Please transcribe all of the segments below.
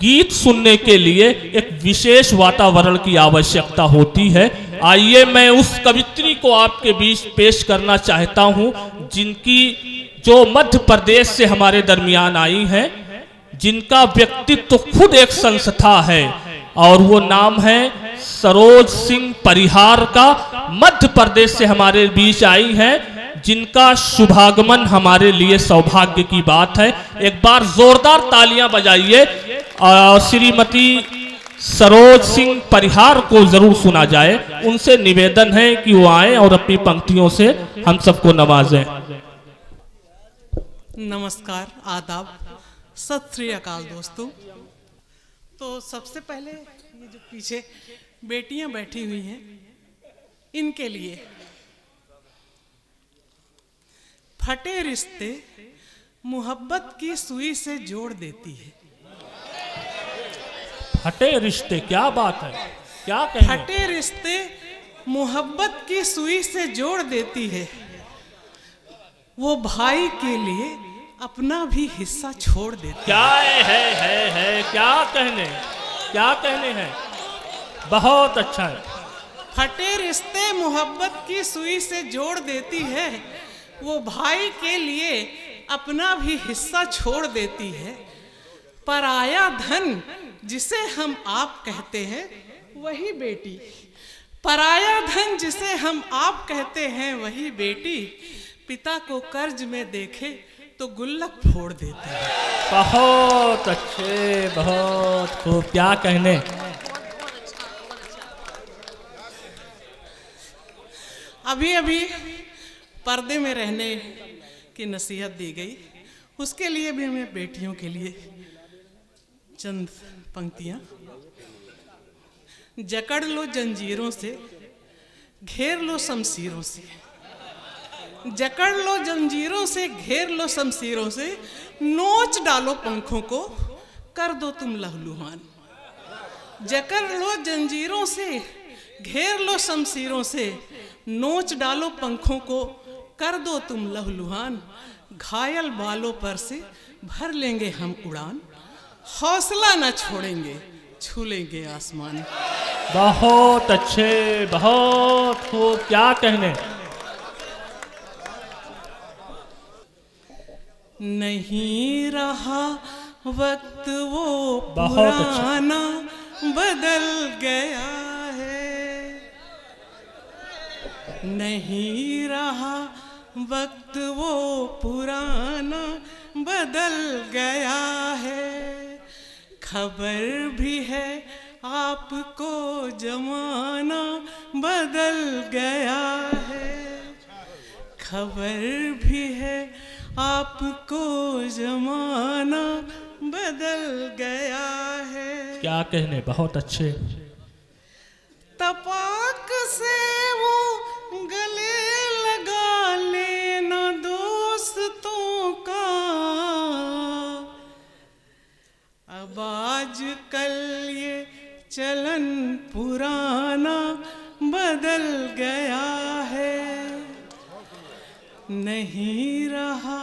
गीत सुनने के लिए एक विशेष वातावरण की आवश्यकता होती है। आइए मैं उस कवित्री को आपके बीच पेश करना चाहता हूं, जिनकी जो मध्य प्रदेश से हमारे दरमियान आई हैं, जिनका व्यक्तित्व खुद एक संस्था है, और वो नाम है सरोज सिंह परिहार का। मध्य प्रदेश से हमारे बीच आई हैं, जिनका शुभागमन हमारे लिए सौभाग्य की बात है। एक बार जोरदार तालियां बजाइए और श्रीमती सरोज सिंह परिहार को जरूर सुना जाए। उनसे निवेदन है कि वो आए और अपनी पंक्तियों से हम सबको नवाजें। नमस्कार, आदाब, सत श्री अकाल दोस्तों। तो सबसे पहले ये जो पीछे बेटियां बैठी हुई हैं, इनके लिए फटे रिश्ते मोहब्बत की सुई से जोड़ देती है। फटे रिश्ते, क्या बात है, क्या कहें? फटे रिश्ते मोहब्बत की सुई से जोड़ देती है। वो भाई के लिए अपना भी हिस्सा छोड़ देती क्या है क्या कहने हैं। बहुत अच्छा है। फटे रिश्ते मोहब्बत की सुई से जोड़ देती है। वो भाई के लिए अपना भी हिस्सा छोड़ देती है। पराया धन जिसे हम आप कहते हैं वही बेटी, पराया धन जिसे हम आप कहते हैं वही बेटी, पिता को कर्ज में देखे तो गुल्लक फोड़ देती है। बहुत अच्छे, बहुत खूब, क्या कहने। अभी पर्दे में रहने की नसीहत दी गई, उसके लिए भी हमें बेटियों के लिए चंद पंक्तियां। जकड़ लो जंजीरों से, घेर लो शमशीरों से, जकड़ लो जंजीरों से, घेर लो शमशीरों से, नोच डालो पंखों को, कर दो तुम लहलुहान। जकड़ लो जंजीरों से, घेर लो शमशीरों से, नोच डालो पंखों को, कर दो तुम लहलुहान। घायल बालों पर से भर लेंगे हम उड़ान, हौसला न छोड़ेंगे, छू लेंगे आसमान। बहुत अच्छे, बहुत खूब, क्या कहने। नहीं रहा वक्त वो बहुत अच्छा। पुराना, बदल गया है। नहीं रहा वक्त वो पुराना, बदल गया है। खबर भी है आपको जमाना बदल गया है। खबर भी है आपको जमाना बदल गया है। क्या कहने, बहुत अच्छे। तपाक से वो गले लगा लेना दोस्तों का, अब आजकल ये चलन पुराना बदल गया है। नहीं रहा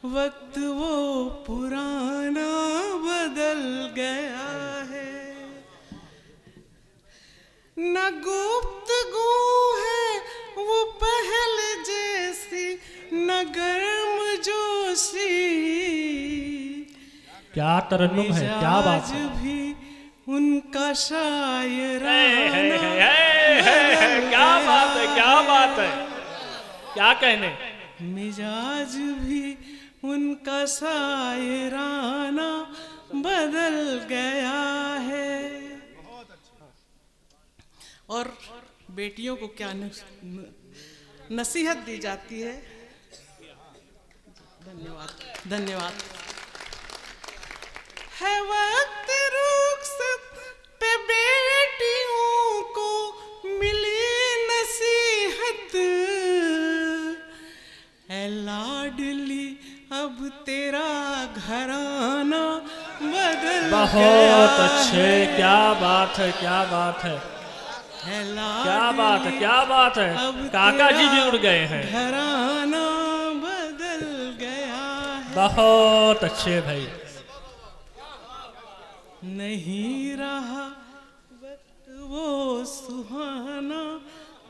वक्त वो पुराना, बदल गया है। न गुफ्तगू है वो पहले जैसी, न गर्म जोशी। क्या तरन्नुम है, क्या बात है। भी उनका शायराना, क्या बात है, क्या बात है, क्या कहने। मिजाज भी उनका शायराना बदल गया है। और बेटियों को क्या नसीहत दी जाती है। धन्यवाद, धन्यवाद। है वक्त रुखसत पे बेटियों को मिली नसीहत, है लाडली अब तेरा घराना बदल गया। बहुत अच्छे, क्या बात है, क्या बात है, क्या बात है, क्या बात है। काका जी भी उड़ गए हैं। घराना बदल गया है। बहुत अच्छे भाई। नहीं रहा वक्त वो सुहाना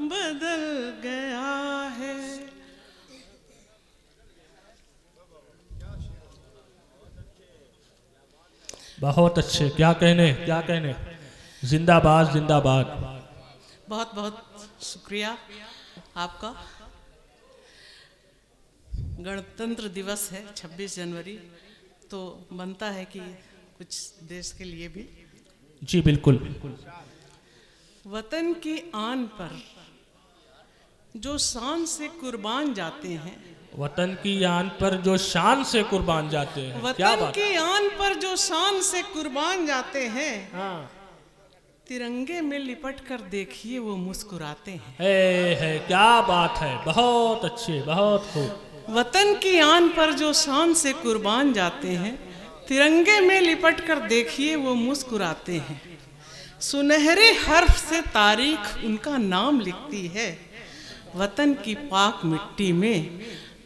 बदल गया है। बहुत अच्छे, क्या कहने क्या कहने, जिंदाबाद जिंदाबाद। बहुत बहुत शुक्रिया आपका। गणतंत्र दिवस है 26 जनवरी, तो बनता है कि कुछ देश के लिए भी। जी बिल्कुल। वतन की आन पर जो शान से कुर्बान जाते हैं, वतन की आन पर जो शान से कुर्बान जाते हैं, क्या वतन बात की आन पर जो शान से कुर्बान जाते हैं, हाँ। तिरंगे में लिपट कर देखिए वो मुस्कुराते हैं। है क्या बात है, बहुत अच्छे, बहुत खूब। वतन की आन पर जो शान से कुर्बान जाते हैं, तिरंगे में लिपट कर देखिए वो मुस्कुराते हैं। सुनहरे हर्फ से तारीख उनका नाम लिखती है, वतन की पाक मिट्टी में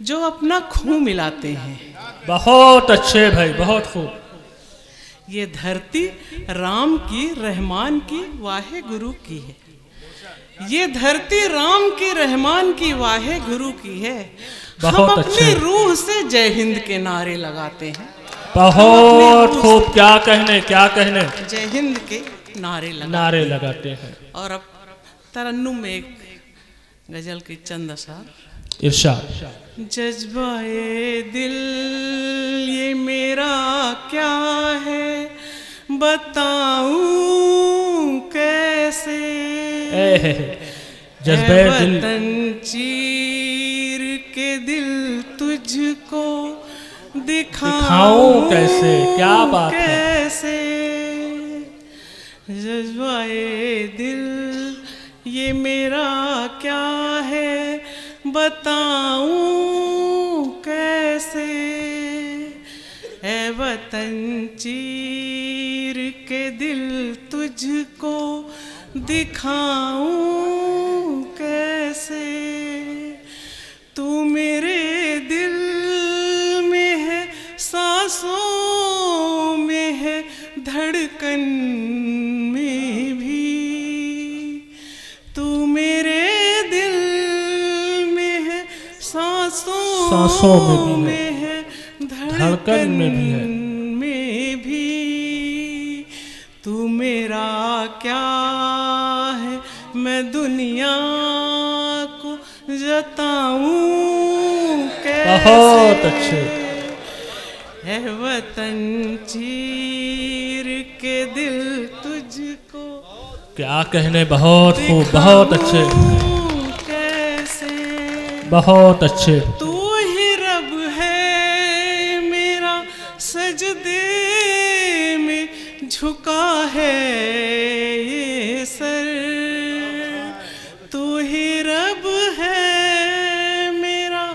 जो अपना खून मिलाते हैं। बहुत अच्छे भाई, बहुत खूब। ये धरती राम की, रहमान की, वाहे गुरु की है। ये धरती राम की, रहमान की, वाहे गुरु की है। हम बहुत अपनी अच्छे। रूह से जय हिंद के नारे लगाते हैं। बहुत खूब, क्या कहने क्या कहने, जय हिंद के नारे लगाते हैं। और अब तरन्नुम में एक गजल की चंद अशार। इरशाद। जज्बाए दिल ये मेरा क्या है, बताऊं कैसे। जज्बे दिल, वतन चीर के दिल तुझको दिखाऊं कैसे, क्या बात है। कैसे। जज्बाए दिल ये मेरा क्या है, बताऊं कैसे। ऐ वतन चीर के दिल तुझको दिखाऊं कैसे। तू मेरे दिल में है, सांसों में है, धड़कन में भी। तू मेरे दिल में है, सांसों में है, धड़कन में भी। तू मेरा क्या है, मैं दुनिया को जताऊं कैसे। बहुत अच्छे। है वतन चीर के दिल तुझको, क्या कहने, बहुत खूब, बहुत अच्छे, कैसे। बहुत अच्छे। तू ही रब है मेरा, सजदे में झुका है ये सर। तू ही रब है मेरा,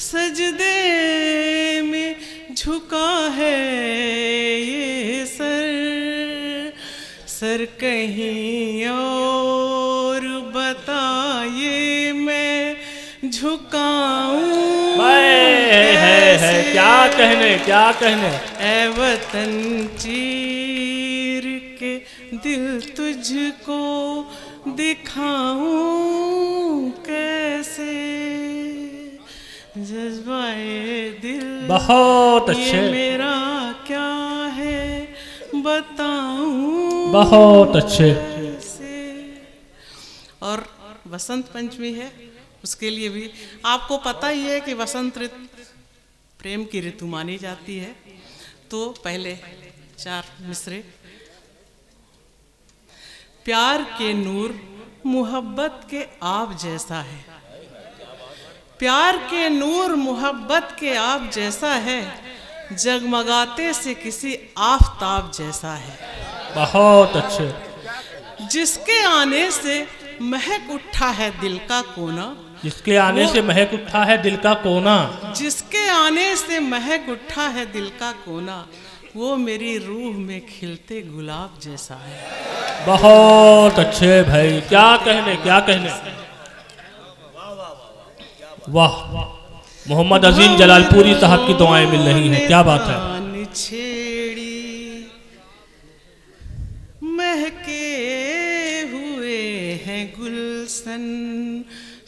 सजदे में झुका है ये सर। सर कहीं और बताइए मैं झुकाऊं है, क्या कहने क्या कहने। ऐ वतन चीर के दिल तुझको दिखाऊं कैसे। जज्बाए दिल बहुत अच्छे, ये मेरा क्या है, बताऊं बहुत अच्छे। कैसे। और बसंत पंचमी है, उसके लिए भी आपको पता ही है कि वसंत ऋतु प्रेम की ऋतु मानी जाती है। तो पहले 4 मिसरे। प्यार के नूर मोहब्बत के आब जैसा है, प्यार के नूर मोहब्बत के आब जैसा है, जगमगाते से किसी आफताब जैसा है। बहुत अच्छे। जिसके आने से महक उठा है दिल का कोना, जिसके आने से महक उठा है दिल का कोना, जिसके आने से महक उठा है दिल का कोना, वो मेरी रूह में खिलते गुलाब जैसा है। बहुत अच्छे भाई, क्या कहने क्या कहने। वाह, मोहम्मद अजीम जलालपुरी साहब की दुआएं मिल रही हैं, क्या बात है। छेड़ी सन,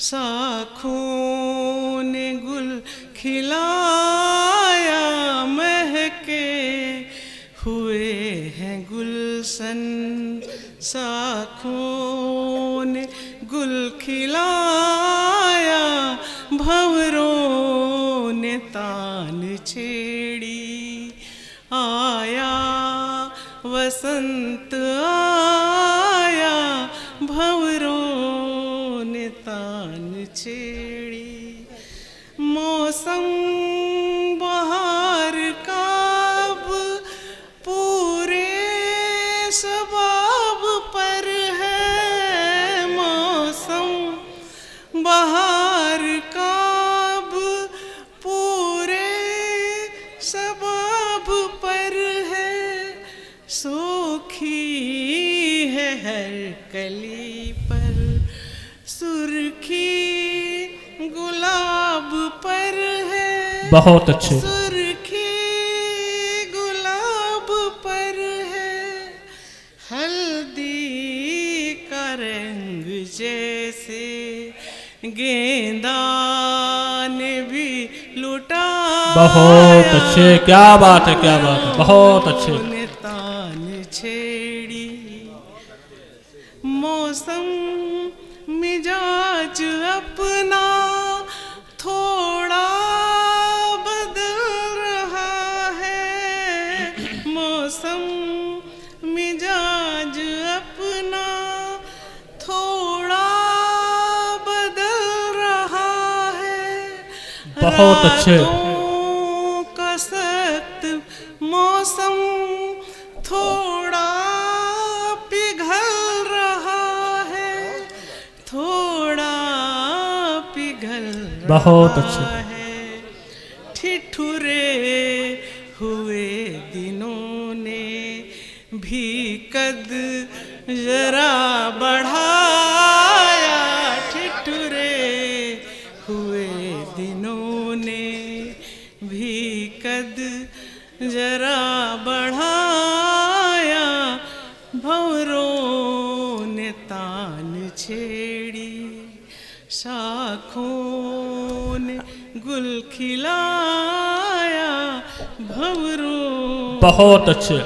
शाखों ने गुल खिलाया, महके हुए हैं गुलशन, शाखों ने गुल खिलाया, भंवरों ने तान छेड़ी, आया वसंत आया, भंवरों ने तान छेड़ी। मौसम बहार का अब पूरे शबाब पर है, मौसम बहार का अब पूरे शबाब पर है, सूखी है हर कली पर, सुर्खी गुलाब पर है, बहुत अच्छे। सुर्खी गुलाब पर है, हल्दी का रंग जैसे गेंदा ने भी लुटा, बहुत अच्छे, क्या बात है, क्या बात है, बहुत अच्छे। ने तान छेड़ी। मौसम मिजाज अपना थोड़ा बदल रहा है, मौसम मिजाज अपना थोड़ा बदल रहा है, बहुत अच्छे। रातों का सख्त मौसम थोड़ा पिघल रहा है, थोड़ा पिघल बहुत रहा अच्छे। है, ठिठुरे हुए दिनों ने भी कद जरा बढ़ाया, ठिठुरे हुए दिनों ने भी कद जरा बढ़ाया, भंवरों ने तान छेड़ी, शाखों ने गुल खिलाया, भंवरों बहुत अच्छे।